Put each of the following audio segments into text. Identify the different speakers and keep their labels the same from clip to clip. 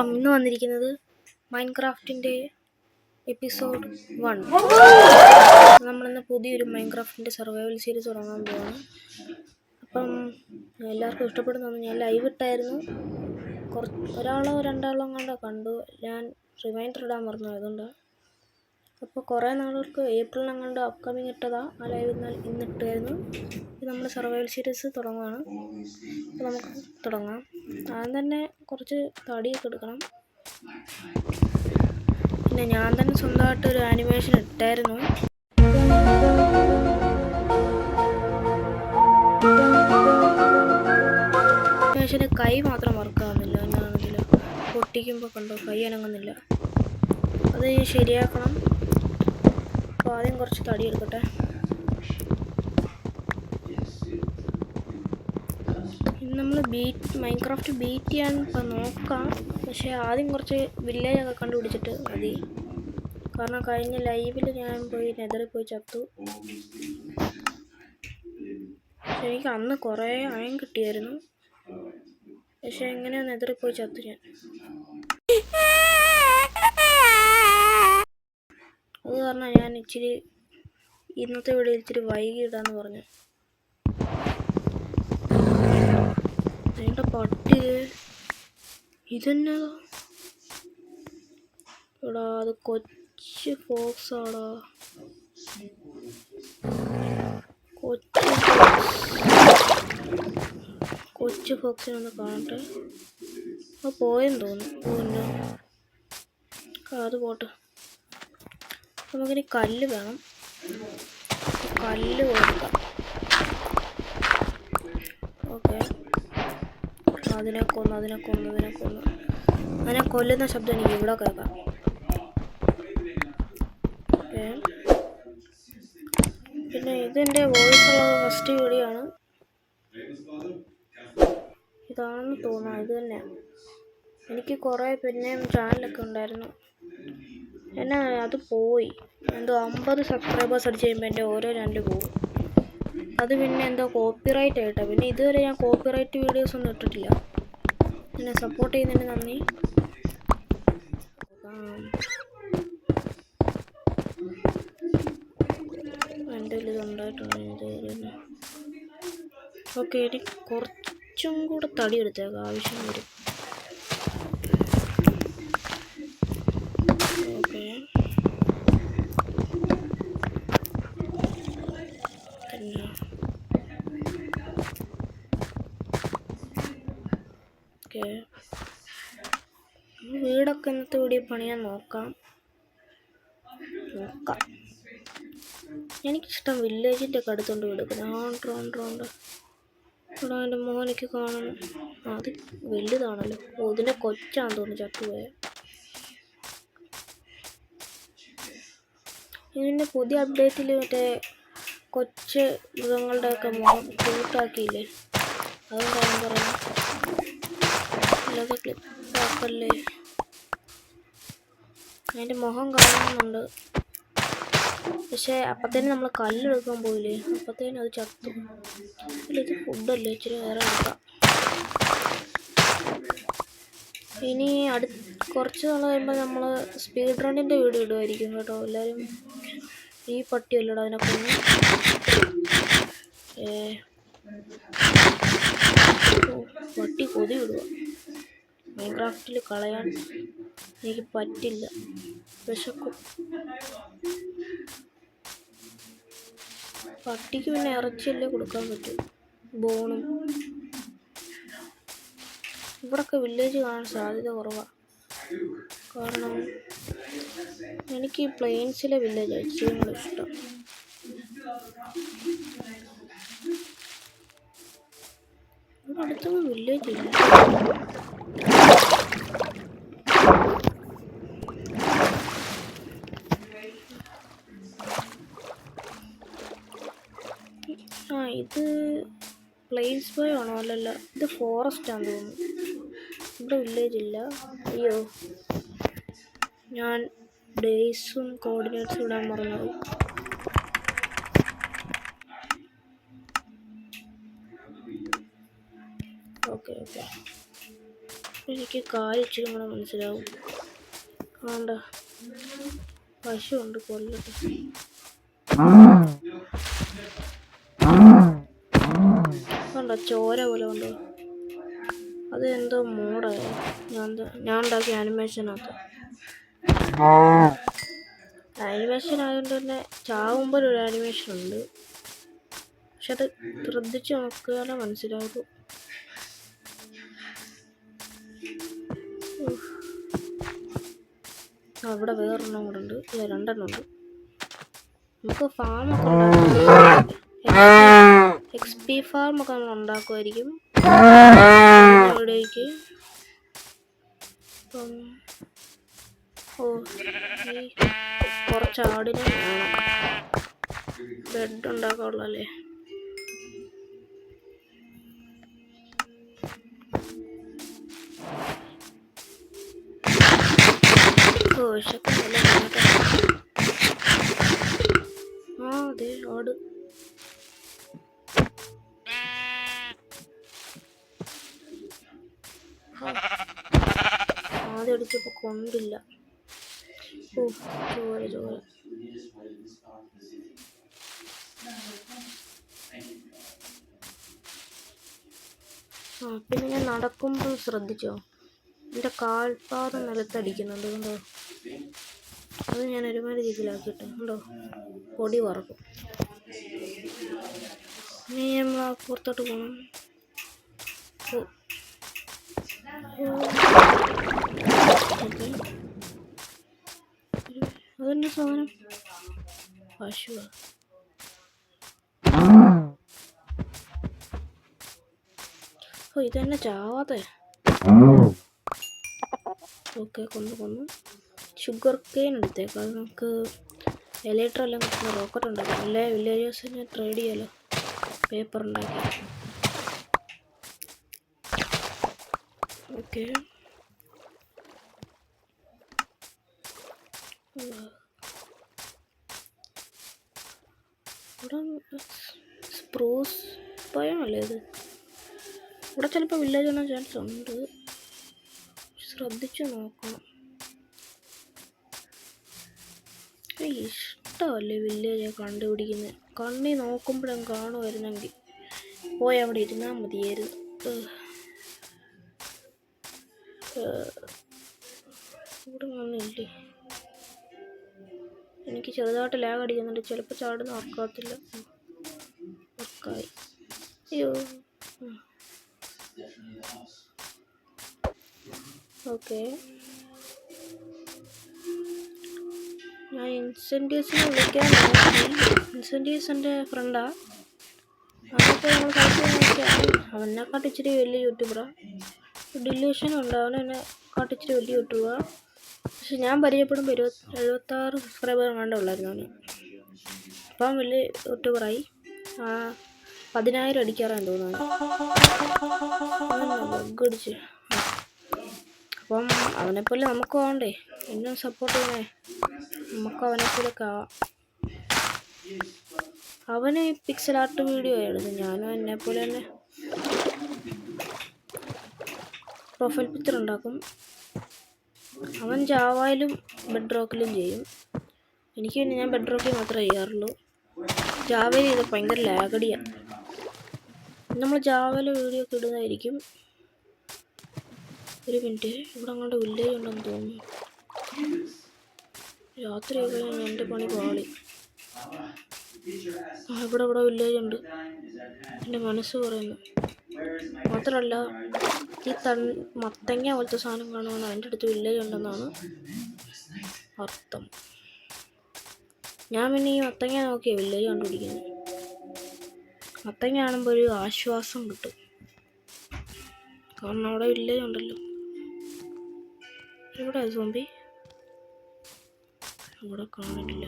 Speaker 1: ഇന്ന് വന്നിരിക്കുന്നത് മൈൻക്രാഫ്റ്റിൻ്റെ എപ്പിസോഡ് 1. നമ്മളിന്ന് പുതിയൊരു മൈൻക്രാഫ്റ്റിൻ്റെ സർവൈവൽ സീരീസ് തുടങ്ങാൻ പോവാണ്. അപ്പം എല്ലാവർക്കും ഇഷ്ടപ്പെടുന്നു. ഞാൻ ലൈവ് ഇട്ടായിരുന്നു. ഒരാളോ രണ്ടാളോ കണ്ടോ കണ്ടു. ഞാൻ റിമൈൻഡർ ഇടാൻ മറന്നു, അതുകൊണ്ടാണ്. അപ്പോൾ കുറേ നാളുകൾക്ക് ഏപ്രിലിനെങ്ങാണ്ട് അപ്കമിങ് ഇട്ടതാ ആ ലൈവ്. ഇന്ന് ഇട്ടായിരുന്നു. ഇത് നമ്മൾ സർവൈവൽ സീരീസ് തുടങ്ങുകയാണ്. അപ്പോൾ നമുക്ക് തുടങ്ങാം. ആദ്യം തന്നെ കുറച്ച് തടിയൊക്കെ എടുക്കണം. പിന്നെ ഞാൻ തന്നെ സ്വന്തമായിട്ട് ഒരു ആനിമേഷൻ ഇട്ടായിരുന്നു. ആനിമേഷന് കൈ മാത്രം വർക്കാവുന്നില്ല. എന്നാണെങ്കിൽ പൊട്ടിക്കുമ്പോൾ കണ്ടോ കൈ അനങ്ങുന്നില്ല. അത് ശരിയാക്കണം. അപ്പോൾ ആദ്യം കുറച്ച് തടി എടുക്കട്ടെ. നമ്മൾ മൈൻക്രാഫ്റ്റ് ബീറ്റ് ചെയ്യാൻ ഇപ്പം നോക്കാം. പക്ഷേ ആദ്യം കുറച്ച് വില്ലേജൊക്കെ കണ്ടുപിടിച്ചിട്ട് മതി. കാരണം കഴിഞ്ഞ ലൈവിൽ ഞാൻ പോയി നെതറിൽ പോയി ചത്തു. പക്ഷെ എനിക്ക് അന്ന് കുറേ അയൺ കിട്ടിയായിരുന്നു. പക്ഷെ എങ്ങനെയോ നെതറിൽ പോയി ചത്തു ഞാൻ. അത് കാരണം ഞാൻ ഇന്നത്തെ വീഡിയോ ഇച്ചിരി വൈകിടാന്ന് പറഞ്ഞു. അതിൻ്റെ പട്ടി ഇതെന്നതാ എടാ, അത് കൊച്ചു ഫോക്സാടാ. കൊച്ചു ഫോക്സിനൊന്ന് കാണട്ടെ. അപ്പോൾ പോയെന്ന് തോന്നുന്നു. അത് പോട്ടെ. നമുക്കിനി കല്ല് വേണം. കല്ല് കൊടുക്കാം. ഓക്കെ, അതിനെ കൊല്ലുന്ന ശബ്ദം എനിക്ക് ഇവിടെ കേൾക്കാം. ഓക്കെ, പിന്നെ ഇതെൻ്റെ വോയിസുള്ള ഫസ്റ്റ് വീഡിയോ ആണ്. ഇതാണെന്ന് തോന്നാം, ഇത് തന്നെയാണ്. എനിക്ക് കുറേ പിന്നെയും ചാനലൊക്കെ ഉണ്ടായിരുന്നു. എന്നാ അത് പോയി. എന്തോ 50 സബ്സ്ക്രൈബേഴ്സ് അടിച്ച് കഴിയുമ്പോൾ എൻ്റെ ഓരോ 2 പോകും. അത് പിന്നെ എന്തോ കോപ്പിറൈറ്റ് ആയിട്ടാണ്. പിന്നെ ഇതുവരെ ഞാൻ കോപ്പിറൈറ്റ് വീഡിയോസ് ഒന്നും ഇട്ടിട്ടില്ല. എന്നെ സപ്പോർട്ട് ചെയ്യുന്നതിന് നന്ദി. എൻ്റെ ഇതുണ്ടായിട്ടുണ്ട്. ഓക്കെ, ഇനി കുറച്ചും കൂടെ തടി എടുത്തേക്കാം, ആവശ്യം വരും. ഓക്കെ, ഓക്കെ, വീടൊക്കെ ഇന്നത്തെ വീഡിയോ പണിയാൻ നോക്കാം. എനിക്കിഷ്ടം വില്ലേജിൻ്റെ ഒക്കെ അടുത്തോണ്ട് വീടുക്കുന്നത്. ഇവിടെ എൻ്റെ മോനിക്ക് കാണണം. അത് വലുതാണല്ലോ. ഇതിൻ്റെ കൊച്ചാന്ന് തോന്നുന്നു ചത്തുപോയ. ഇതിൻ്റെ പുതിയ അപ്ഡേറ്റിൽ മറ്റേ കൊച്ചു മൃഗങ്ങളുടെയൊക്കെ മുഖം ക്യൂട്ടാക്കിയില്ലേ, അതുകൊണ്ടാണ് പറയുന്നത്. അല്ലാതെ ക്ലിപ്പാക്കല്ലേ. അതിൻ്റെ മുഖം കാണുന്നുണ്ട്. പക്ഷേ അപ്പത്തേനും നമ്മൾ കല്ലെടുക്കാൻ പോയില്ലേ, അപ്പത്തേനും അത് ചത്തു. അല്ല, ഇത് ഫുഡല്ലേ, ഇച്ചിരി വേറെ എടുക്കാം. ഇനി കുറച്ച് നാൾ കഴിയുമ്പോൾ നമ്മൾ സ്പീഡ് റണ്ണിൻ്റെ വീഡിയോ ഇടുമായിരിക്കും കേട്ടോ. എല്ലാവരും ഈ പട്ടിയല്ലടാ അതിനൊക്കെ പട്ടി കൊതി വിടുക. മൈൻക്രാഫ്റ്റിൽ കളയാൻ എനിക്ക് പറ്റില്ല, വിശക്കും. പട്ടിക്ക് പിന്നെ ഇറച്ചിയല്ലേ കൊടുക്കാൻ പറ്റും, ബോണും. ഇവിടൊക്കെ വില്ലേജ് കാണാൻ സാധ്യത കുറവാണ്. കാരണം എനിക്ക് ഈ പ്ലെയിൻസിലെ വില്ലേജ് ഇച്ചിരി ഇഷ്ടം. ഇവിടെ അടുത്തൊന്നും വില്ലേജ് ഇല്ല. ഇത് പ്ലെയിൻസ് ബോയ് ആണോ? അല്ലല്ല, ഇത് ഫോറസ്റ്റ് ആണെന്ന് തോന്നുന്നു. ഇവിടെ വില്ലേജ് ഇല്ല. അയ്യോ, ഞാൻ ഡേയ്സും കോർഡിനേറ്റ്സും ഇടാൻ മറന്നു. ഓക്കെ, എനിക്ക് കാലിച്ചിരി കൂടെ മനസ്സിലാവും. വേണ്ട, പശുണ്ട്, കൊല്ലട്ടെ. വേണ്ട, ചോര പോലെ ഉണ്ടോ? അത് എന്തോ മോഡായ ഞാൻ ഉണ്ടാക്കിയ ആനിമേഷനകത്ത്. ആനിമേഷൻ ആയതുകൊണ്ട് തന്നെ ചാവുമ്പോൾ ഒരു ആനിമേഷൻ ഉണ്ട്. പക്ഷെ അത് ശ്രദ്ധിച്ച് നോക്കിയാലേ മനസ്സിലാവൂ. അവിടെ വേറൊരെണ്ണം കൂടെ ഉണ്ട്. രണ്ടെണ്ണം ഉണ്ട്. നമുക്ക് ഫാമൊക്കെ ഉണ്ടാക്കാം. XP ഫാമൊക്കെ നമ്മൾ ഉണ്ടാക്കുമായിരിക്കും ഇവിടേക്ക്. ഇപ്പം കുറച്ച് ആടിനെ വേണം. ബെഡ് ഉണ്ടാക്കാനുള്ളല്ലേ. അതെ ആട്. ആദ്യം അടിച്ചപ്പോ കൊണ്ടില്ല. ചോര ചോര. പിന്നെ ഞാൻ നടക്കുമ്പോൾ ശ്രദ്ധിച്ചോ, എൻ്റെ കാൽപാദം നിലത്തടിക്കുന്നുണ്ട് കണ്ടോ? അത് ഞാൻ ഒരുമാതിരി രീതിയിലാക്കിയിട്ട് ഉണ്ടോ, പൊടി വറക്കും. ഇനി നമ്മൾ പുറത്തോട്ട് പോകണം. അതെന്നെ സാധനം പശുവാ. ഇതെന്നെ ചാവാതെ. ഓക്കെ, കൊന്നു. ഷുഗർ കെയിൻ എടുത്തേക്കാം. അത് നമുക്ക് എലക്ട്ര എല്ലാം കിട്ടുന്ന റോക്കറ്റ് ഉണ്ടാക്കാം. അല്ലേ വില്ലേജേഴ്സിന് ട്രേഡ് ചെയ്യാലോ, പേപ്പർ ഉണ്ടാക്കി. ഓക്കെ, ഇവിടെ സ്പ്രൂസ് പഴമല്ലേ ഇത്? ഇവിടെ ചിലപ്പോൾ വില്ലേജ് വരാൻ ചാൻസ് ഉണ്ട്. ശ്രദ്ധിച്ചു നോക്കണം. ഇഷ്ടമല്ലേ വില്ലേജ് കണ്ടുപിടിക്കുന്നത്? കണ്ണി നോക്കുമ്പോഴും കാണുമായിരുന്നെങ്കിൽ പോയി അവിടെ ഇരുന്നാൽ മതിയായിരുന്നു. ഇവിടെ ഒന്നുമില്ലേ? എനിക്ക് ചെറുതായിട്ട് ലാഗ് അടിക്കുന്നുണ്ട്. ചിലപ്പോൾ ചാടുന്ന ഉറക്കത്തില്ല. ഉറക്കായി. അയ്യോ. ഓക്കെ, ഞാൻ ഇൻസെൻറ്റീവ്സിനെ വിളിക്കാൻ നോക്കി. ഇൻസെൻറ്റീവ്സ് എൻ്റെ ഫ്രണ്ടാ. അതൊക്കെ നമ്മൾ കളിച്ച് നോക്കിയാൽ അവനെക്കാട്ട് ഇച്ചിരി വലിയ യൂട്യൂബറാണ്. ഡിലൂഷനുണ്ട്, അവനെക്കാട്ട് ഇച്ചിരി വലിയ യൂട്യൂബറാണ്. പക്ഷെ ഞാൻ പരിചയപ്പെടുമ്പോൾ 76 സബ്സ്ക്രൈബർ കണ്ടേ ഉള്ളായിരുന്നു അവന്. അപ്പം വലിയ യൂട്യൂബറായി. 10,000 അടിക്കാറാന്ന് തോന്നുന്നു. ബഗ്ഗടിച്ച്. അപ്പം അവനെപ്പോലെ നമുക്ക് വേണ്ടേ, എന്നും സപ്പോർട്ട് ചെയ്യണേ. നമുക്ക് അവനെപ്പോലൊക്കെ ആവാം. അവന് പിക്സൽ ആർട്ട് വീഡിയോ ആയിരുന്നു. ഞാനും എന്നെപ്പോലെ തന്നെ പ്രൊഫൈൽ പിക്ചർ ഉണ്ടാക്കും. അവൻ ജാവയിലും ബെഡ് റോക്കിലും ചെയ്യും. എനിക്ക് പിന്നെ ഞാൻ ബെഡ് റോക്കിൽ മാത്രമേ ചെയ്യാറുള്ളൂ. ജാവയിൽ ചെയ്ത് ഭയങ്കര ലാഗടിയാണ്. നമ്മൾ ജാവയിൽ വീഡിയോ ഒക്കെ ഇടുന്നതായിരിക്കും. ഒരു മിനിറ്റ്, ഇവിടെ അങ്ങോട്ട് വില്ലേജ് ഉണ്ടെന്ന് തോന്നുന്നു. രാത്രിയൊക്കെ എൻ്റെ പണി പാളി. ഇവിടെ വില്ലേജ് ഉണ്ട്, എൻ്റെ മനസ്സ് പറയുന്നു. മാത്രമല്ല ഈ മത്തങ്ങ പോലത്തെ സാധനം കാണുവാണ് അതിൻ്റെ അടുത്ത് വില്ലേജ് ഉണ്ടെന്നാണ് അർത്ഥം. ഞാൻ പിന്നെ ഈ മത്തങ്ങ നോക്കിയാണ് വില്ലേജ് കണ്ടുപിടിക്കുന്നത്. മത്തങ്ങ കാണുമ്പോൾ ഒരു ആശ്വാസം കിട്ടും. കാരണം അവിടെ വില്ലേജ് ഉണ്ടല്ലോ. ഇവിടെ സോംബി ഇവിടെ കാണില്ല.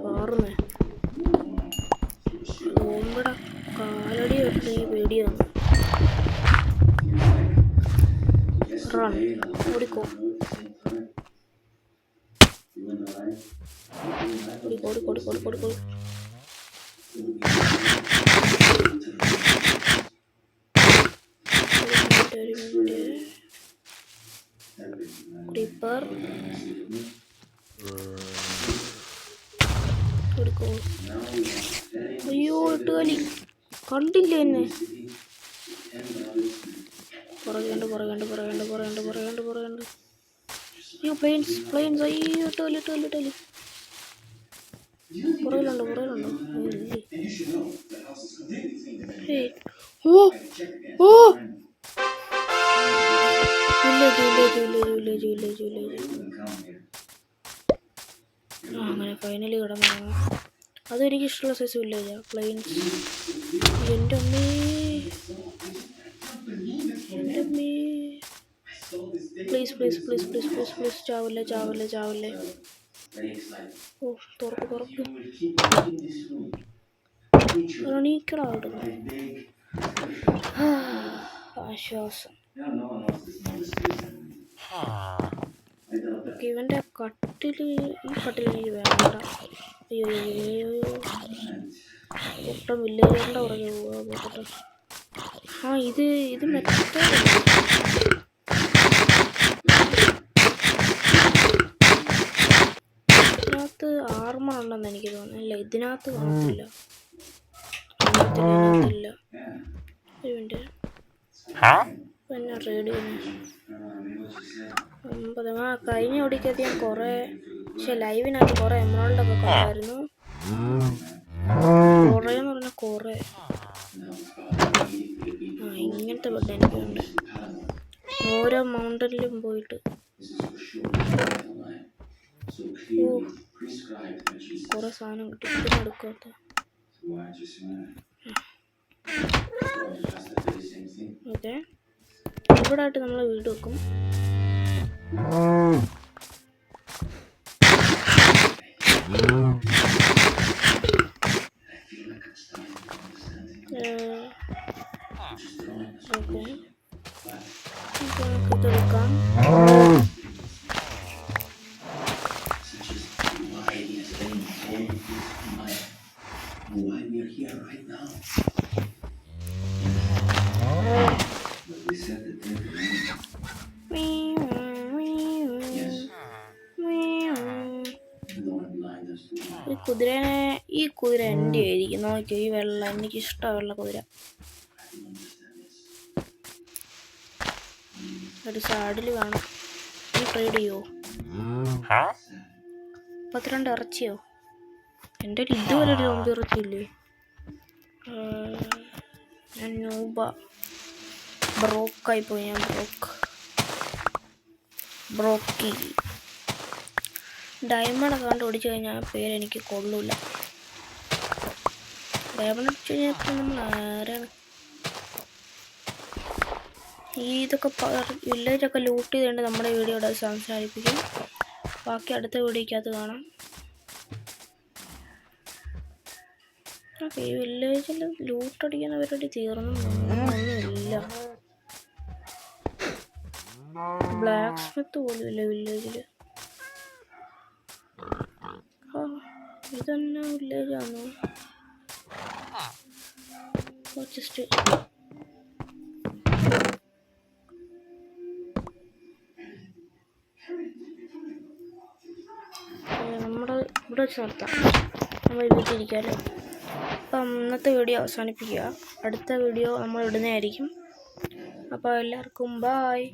Speaker 1: കാറുന്നേ ഓമ്പടെ കാലടി വെട്ട് റൺ ഓടിക്കോ ഓടിക്കോ ക്രീപ്പർ ഓടിക്കോ. അയ്യോ 8 കാലി കണ്ടില്ലേ എന്നെ. പുറകേണ്ട് അയ്യോ പ്ലെയിൻസ് അയ്യോ ടോലി പുറകിലുണ്ടോ ഓ വില്ലേജ്. അങ്ങനെ ഫൈനലി കിടന്നു. അതെനിക്ക് ഇഷ്ടമുള്ള സൈസ് വില്ലേജാ പ്ലെയിൻസ്. എൻ്റെ അമ്മേ പ്ലീസ് ചാവല്ലേ. ഓ തുറക്ക് എണീക്കടാ. ആശ്വാസം. ഇവൻ്റെ കട്ടില് ഈ കട്ടിൽ എനിക്ക് വേണ്ട. അയ്യോ ഒട്ടും വില്ലേജറിൻ്റെ പുറകെ പോകട്ടെ. ഇത് മറ്റേ ഇതിനകത്ത് ആർമർ ഉണ്ടെന്ന് എനിക്ക് തോന്നുന്നില്ല. ഇതിനകത്ത് കാണത്തില്ല. പിന്നെ റെഡി 9. കഴിഞ്ഞ ഓടിക്കകത്ത് ഞാൻ കുറേ ലൈവിനകത്ത് കുറേ എമറോൾഡൊക്കെ കണ്ടായിരുന്നു. കുറേന്ന് പറഞ്ഞാൽ കുറേ. ഇങ്ങനത്തെ ബെഡ് എനിക്കുണ്ട്. ഓരോ മൗണ്ടനിലും പോയിട്ട് കുറേ സാധനം കിട്ടി. ഇതിനെടുക്കാത്ത ഓക്കെ. ഇവിടെ ആയിട്ട് നമ്മൾ വീട് വെക്കും. ഇതെടുക്കാം. ഈ കുതിര എൻ്റെ ആയിരിക്കും. നോക്കിയോ ഈ വെള്ള, എനിക്കിഷ്ടമുള്ള കുതിര. ഒരു സാഡിൽ വേണം. ഈ ട്രേഡ് ചെയ്യോ? 32 ഇറച്ചിയോ? എൻ്റെ ഇതുവരെ ഒരു സോംബി ഇറച്ചിയില്ലേ? ഞാൻ ബ്രോക്കായിപ്പോയി. ഞാൻ ബ്രോക്കി. ഡയമണ്ട് കണ്ട് ഓടിച്ചു കഴിഞ്ഞാൽ പേരെനിക്ക് കൊള്ളൂല. ഡയമണ്ട് അടിച്ചു കഴിഞ്ഞാൽ നമ്മൾ ആരാണ്? ഇതൊക്കെ വില്ലേജൊക്കെ ലൂട്ട് ചെയ്തുകൊണ്ട് നമ്മുടെ വീഡിയോയുടെ സംസാരിപ്പിക്കും. ബാക്കി അടുത്ത വീഡിയോക്കകത്ത് കാണാം. ഈ വില്ലേജിൽ ലൂട്ടടിക്കുന്നവരുടെ തീർന്നൊന്നുമില്ല. ബ്ലാക്ക് സ്മിത്ത് പോലും ഇല്ല വില്ലേജിൽ. ഇതന്നെ വില്ലേജാണോ? ജസ്റ്റ് നമ്മുടെ ഇവിടെ വെച്ച് നിർത്താം. നമ്മൾ വീട്ടിലിരിക്കാമല്ലോ. അപ്പം ഇന്നത്തെ വീഡിയോ അവസാനിപ്പിക്കുക. അടുത്ത വീഡിയോ നമ്മൾ ഇടുന്നതായിരിക്കും. അപ്പോൾ എല്ലാവർക്കും ബായ്.